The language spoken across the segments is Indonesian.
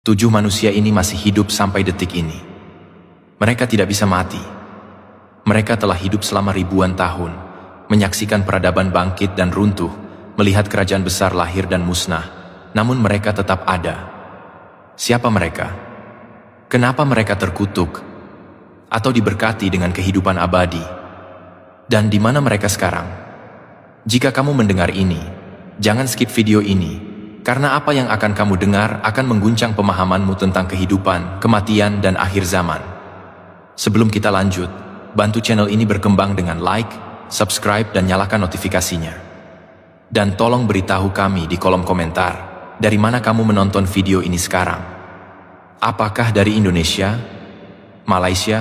7 manusia ini masih hidup sampai detik ini. Mereka tidak bisa mati. Mereka telah hidup selama ribuan tahun, menyaksikan peradaban bangkit dan runtuh, melihat kerajaan besar lahir dan musnah, namun mereka tetap ada. Siapa mereka? Kenapa mereka terkutuk atau diberkati dengan kehidupan abadi? Dan di mana mereka sekarang? Jika kamu mendengar ini, jangan skip video ini, karena apa yang akan kamu dengar akan mengguncang pemahamanmu tentang kehidupan, kematian, dan akhir zaman. Sebelum kita lanjut, bantu channel ini berkembang dengan like, subscribe, dan nyalakan notifikasinya. Dan tolong beritahu kami di kolom komentar, dari mana kamu menonton video ini sekarang. Apakah dari Indonesia, Malaysia,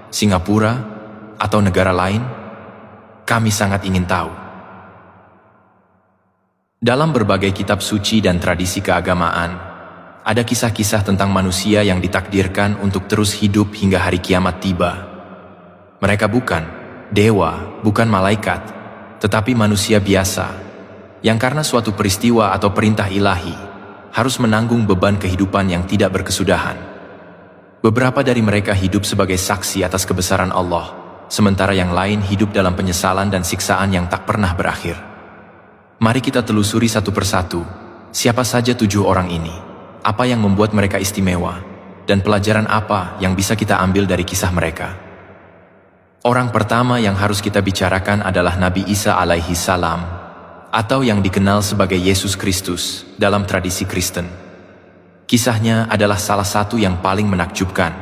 Singapura, atau negara lain? Kami sangat ingin tahu. Dalam berbagai kitab suci dan tradisi keagamaan, ada kisah-kisah tentang manusia yang ditakdirkan untuk terus hidup hingga hari kiamat tiba. Mereka bukan dewa, bukan malaikat, tetapi manusia biasa, yang karena suatu peristiwa atau perintah ilahi, harus menanggung beban kehidupan yang tidak berkesudahan. Beberapa dari mereka hidup sebagai saksi atas kebesaran Allah, sementara yang lain hidup dalam penyesalan dan siksaan yang tak pernah berakhir. Mari kita telusuri satu persatu, siapa saja 7 orang ini, apa yang membuat mereka istimewa, dan pelajaran apa yang bisa kita ambil dari kisah mereka. Orang pertama yang harus kita bicarakan adalah Nabi Isa alaihi salam, atau yang dikenal sebagai Yesus Kristus dalam tradisi Kristen. Kisahnya adalah salah satu yang paling menakjubkan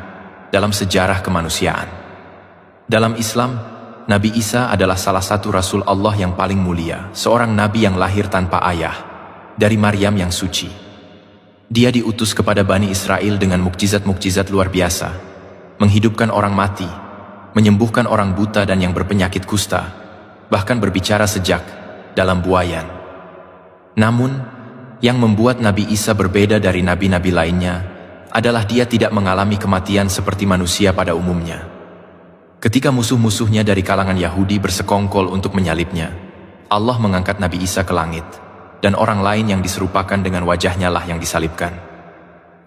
dalam sejarah kemanusiaan. Dalam Islam, Nabi Isa adalah salah satu Rasul Allah yang paling mulia, seorang Nabi yang lahir tanpa ayah, dari Maryam yang suci. Dia diutus kepada Bani Israel dengan mukjizat-mukjizat luar biasa, menghidupkan orang mati, menyembuhkan orang buta dan yang berpenyakit kusta, bahkan berbicara sejak dalam buayan. Namun, yang membuat Nabi Isa berbeda dari nabi-nabi lainnya adalah dia tidak mengalami kematian seperti manusia pada umumnya. Ketika musuh-musuhnya dari kalangan Yahudi bersekongkol untuk menyalibnya, Allah mengangkat Nabi Isa ke langit, dan orang lain yang diserupakan dengan wajahnya lah yang disalibkan.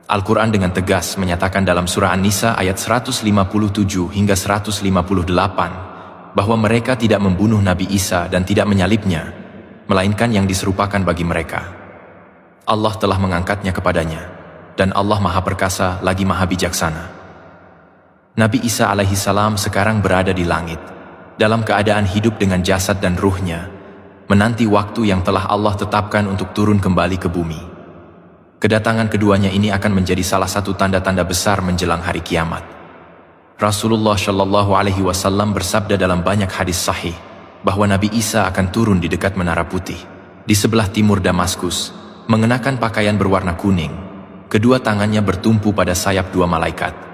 Al-Quran dengan tegas menyatakan dalam surah An-Nisa ayat 157 hingga 158 bahwa mereka tidak membunuh Nabi Isa dan tidak menyalibnya, melainkan yang diserupakan bagi mereka. Allah telah mengangkatnya kepadanya, dan Allah Maha Perkasa lagi Maha Bijaksana. Nabi Isa alaihi salam sekarang berada di langit, dalam keadaan hidup dengan jasad dan ruhnya, menanti waktu yang telah Allah tetapkan untuk turun kembali ke bumi. Kedatangan keduanya ini akan menjadi salah satu tanda-tanda besar menjelang hari kiamat. Rasulullah Shallallahu Alaihi Wasallam bersabda dalam banyak hadis sahih, bahwa Nabi Isa akan turun di dekat Menara Putih, di sebelah timur Damaskus, mengenakan pakaian berwarna kuning, kedua tangannya bertumpu pada sayap 2 malaikat.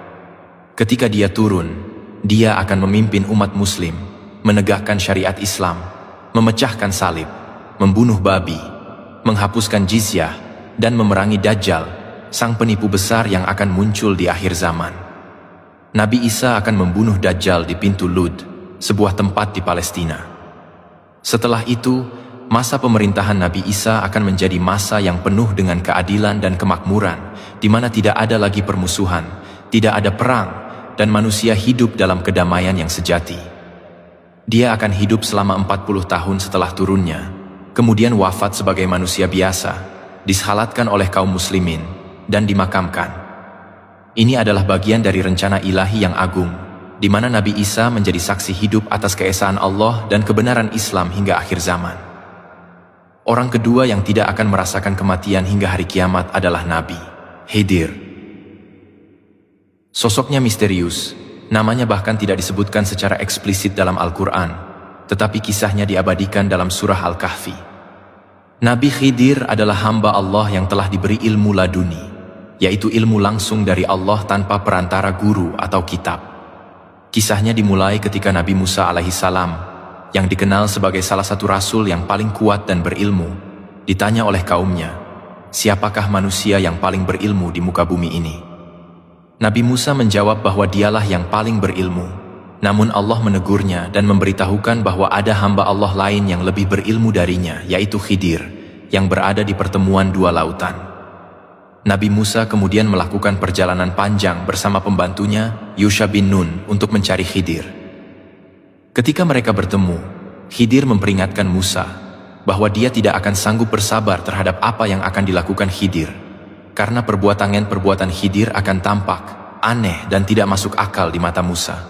Ketika dia turun, dia akan memimpin umat muslim, menegakkan syariat Islam, memecahkan salib, membunuh babi, menghapuskan jizyah, dan memerangi Dajjal, sang penipu besar yang akan muncul di akhir zaman. Nabi Isa akan membunuh Dajjal di pintu Lud, sebuah tempat di Palestina. Setelah itu, masa pemerintahan Nabi Isa akan menjadi masa yang penuh dengan keadilan dan kemakmuran, di mana tidak ada lagi permusuhan, tidak ada perang, dan manusia hidup dalam kedamaian yang sejati. Dia akan hidup selama 40 tahun setelah turunnya, kemudian wafat sebagai manusia biasa, disalatkan oleh kaum muslimin, dan dimakamkan. Ini adalah bagian dari rencana ilahi yang agung, di mana Nabi Isa menjadi saksi hidup atas keesaan Allah dan kebenaran Islam hingga akhir zaman. Orang kedua yang tidak akan merasakan kematian hingga hari kiamat adalah Nabi Khidir. Sosoknya misterius, namanya bahkan tidak disebutkan secara eksplisit dalam Al-Quran, tetapi kisahnya diabadikan dalam surah Al-Kahfi. Nabi Khidir adalah hamba Allah yang telah diberi ilmu laduni, yaitu ilmu langsung dari Allah tanpa perantara guru atau kitab. Kisahnya dimulai ketika Nabi Musa alaihissalam, yang dikenal sebagai salah satu rasul yang paling kuat dan berilmu, ditanya oleh kaumnya, siapakah manusia yang paling berilmu di muka bumi ini? Nabi Musa menjawab bahwa dialah yang paling berilmu. Namun Allah menegurnya dan memberitahukan bahwa ada hamba Allah lain yang lebih berilmu darinya, yaitu Khidir, yang berada di pertemuan 2 lautan. Nabi Musa kemudian melakukan perjalanan panjang bersama pembantunya, Yusha bin Nun, untuk mencari Khidir. Ketika mereka bertemu, Khidir memperingatkan Musa bahwa dia tidak akan sanggup bersabar terhadap apa yang akan dilakukan Khidir, karena perbuatan Khidir akan tampak aneh dan tidak masuk akal di mata Musa.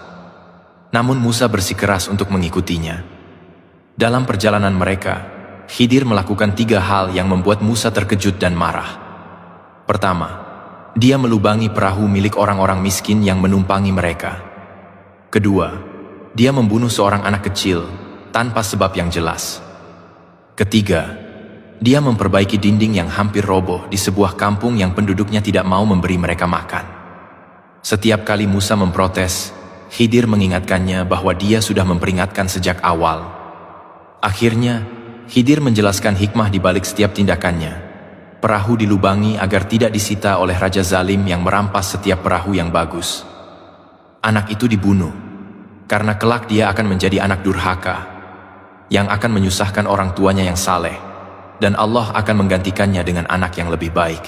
Namun Musa bersikeras untuk mengikutinya. Dalam perjalanan mereka, Khidir melakukan 3 hal yang membuat Musa terkejut dan marah. Pertama, dia melubangi perahu milik orang-orang miskin yang menumpangi mereka. Kedua, dia membunuh seorang anak kecil tanpa sebab yang jelas. Ketiga, dia memperbaiki dinding yang hampir roboh di sebuah kampung yang penduduknya tidak mau memberi mereka makan. Setiap kali Musa memprotes, Khidir mengingatkannya bahwa dia sudah memperingatkan sejak awal. Akhirnya, Khidir menjelaskan hikmah di balik setiap tindakannya. Perahu dilubangi agar tidak disita oleh Raja Zalim yang merampas setiap perahu yang bagus. Anak itu dibunuh, karena kelak dia akan menjadi anak durhaka, yang akan menyusahkan orang tuanya yang saleh, dan Allah akan menggantikannya dengan anak yang lebih baik.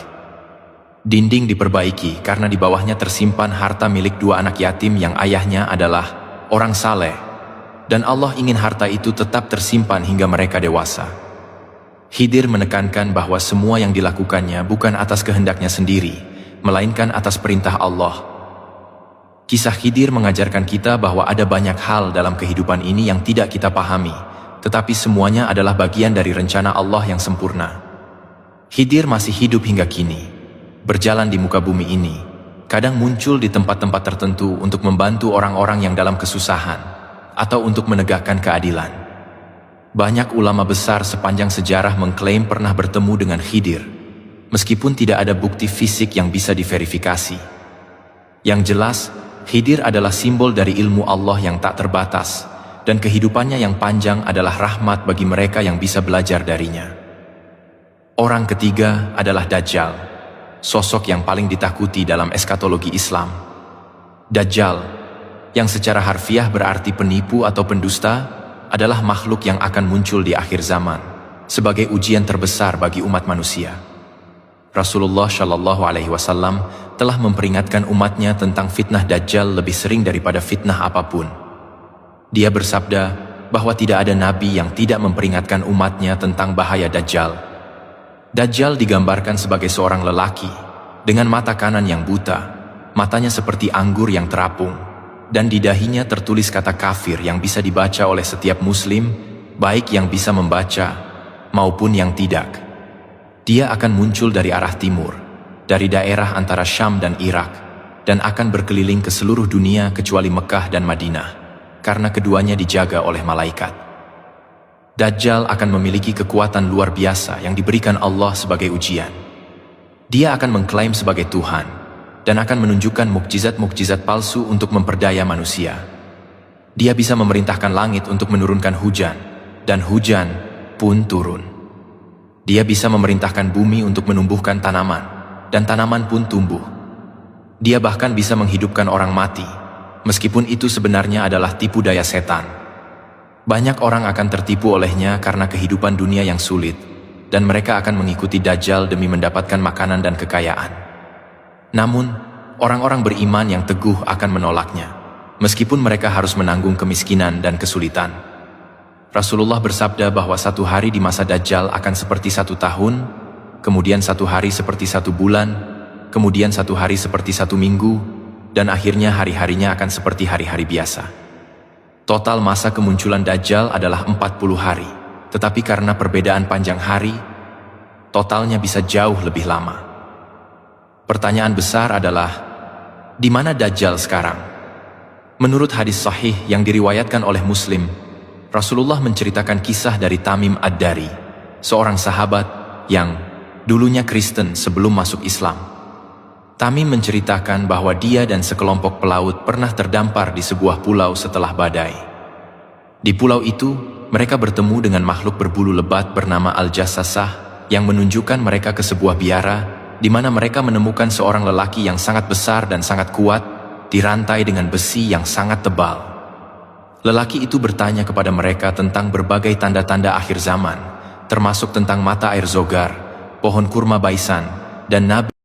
Dinding diperbaiki karena di bawahnya tersimpan harta milik 2 anak yatim yang ayahnya adalah orang saleh, dan Allah ingin harta itu tetap tersimpan hingga mereka dewasa. Khidir menekankan bahwa semua yang dilakukannya bukan atas kehendaknya sendiri, melainkan atas perintah Allah. Kisah Khidir mengajarkan kita bahwa ada banyak hal dalam kehidupan ini yang tidak kita pahami, tetapi semuanya adalah bagian dari rencana Allah yang sempurna. Khidir masih hidup hingga kini, berjalan di muka bumi ini, kadang muncul di tempat-tempat tertentu untuk membantu orang-orang yang dalam kesusahan, atau untuk menegakkan keadilan. Banyak ulama besar sepanjang sejarah mengklaim pernah bertemu dengan Khidir, meskipun tidak ada bukti fisik yang bisa diverifikasi. Yang jelas, Khidir adalah simbol dari ilmu Allah yang tak terbatas, dan kehidupannya yang panjang adalah rahmat bagi mereka yang bisa belajar darinya. Orang ketiga adalah Dajjal, sosok yang paling ditakuti dalam eskatologi Islam. Dajjal, yang secara harfiah berarti penipu atau pendusta, adalah makhluk yang akan muncul di akhir zaman sebagai ujian terbesar bagi umat manusia. Rasulullah Shallallahu Alaihi Wasallam telah memperingatkan umatnya tentang fitnah Dajjal lebih sering daripada fitnah apapun. Dia bersabda bahwa tidak ada nabi yang tidak memperingatkan umatnya tentang bahaya Dajjal. Dajjal digambarkan sebagai seorang lelaki dengan mata kanan yang buta, matanya seperti anggur yang terapung, dan di dahinya tertulis kata kafir yang bisa dibaca oleh setiap muslim, baik yang bisa membaca maupun yang tidak. Dia akan muncul dari arah timur, dari daerah antara Syam dan Irak, dan akan berkeliling ke seluruh dunia kecuali Mekah dan Madinah, karena keduanya dijaga oleh malaikat. Dajjal akan memiliki kekuatan luar biasa yang diberikan Allah sebagai ujian. Dia akan mengklaim sebagai Tuhan, dan akan menunjukkan mukjizat-mukjizat palsu untuk memperdaya manusia. Dia bisa memerintahkan langit untuk menurunkan hujan, dan hujan pun turun. Dia bisa memerintahkan bumi untuk menumbuhkan tanaman, dan tanaman pun tumbuh. Dia bahkan bisa menghidupkan orang mati, meskipun itu sebenarnya adalah tipu daya setan. Banyak orang akan tertipu olehnya karena kehidupan dunia yang sulit, dan mereka akan mengikuti Dajjal demi mendapatkan makanan dan kekayaan. Namun, orang-orang beriman yang teguh akan menolaknya, meskipun mereka harus menanggung kemiskinan dan kesulitan. Rasulullah bersabda bahwa 1 hari di masa Dajjal akan seperti 1 tahun, kemudian 1 hari seperti 1 bulan, kemudian 1 hari seperti 1 minggu, dan akhirnya hari-harinya akan seperti hari-hari biasa. Total masa kemunculan Dajjal adalah 40 hari, tetapi karena perbedaan panjang hari, totalnya bisa jauh lebih lama. Pertanyaan besar adalah, di mana Dajjal sekarang? Menurut hadis sahih yang diriwayatkan oleh Muslim, Rasulullah menceritakan kisah dari Tamim Ad-Dari, seorang sahabat yang dulunya Kristen sebelum masuk Islam. Tamim menceritakan bahwa dia dan sekelompok pelaut pernah terdampar di sebuah pulau setelah badai. Di pulau itu, mereka bertemu dengan makhluk berbulu lebat bernama Al-Jassasah yang menunjukkan mereka ke sebuah biara, di mana mereka menemukan seorang lelaki yang sangat besar dan sangat kuat, dirantai dengan besi yang sangat tebal. Lelaki itu bertanya kepada mereka tentang berbagai tanda-tanda akhir zaman, termasuk tentang mata air Zogar, pohon kurma Baisan, dan Nabi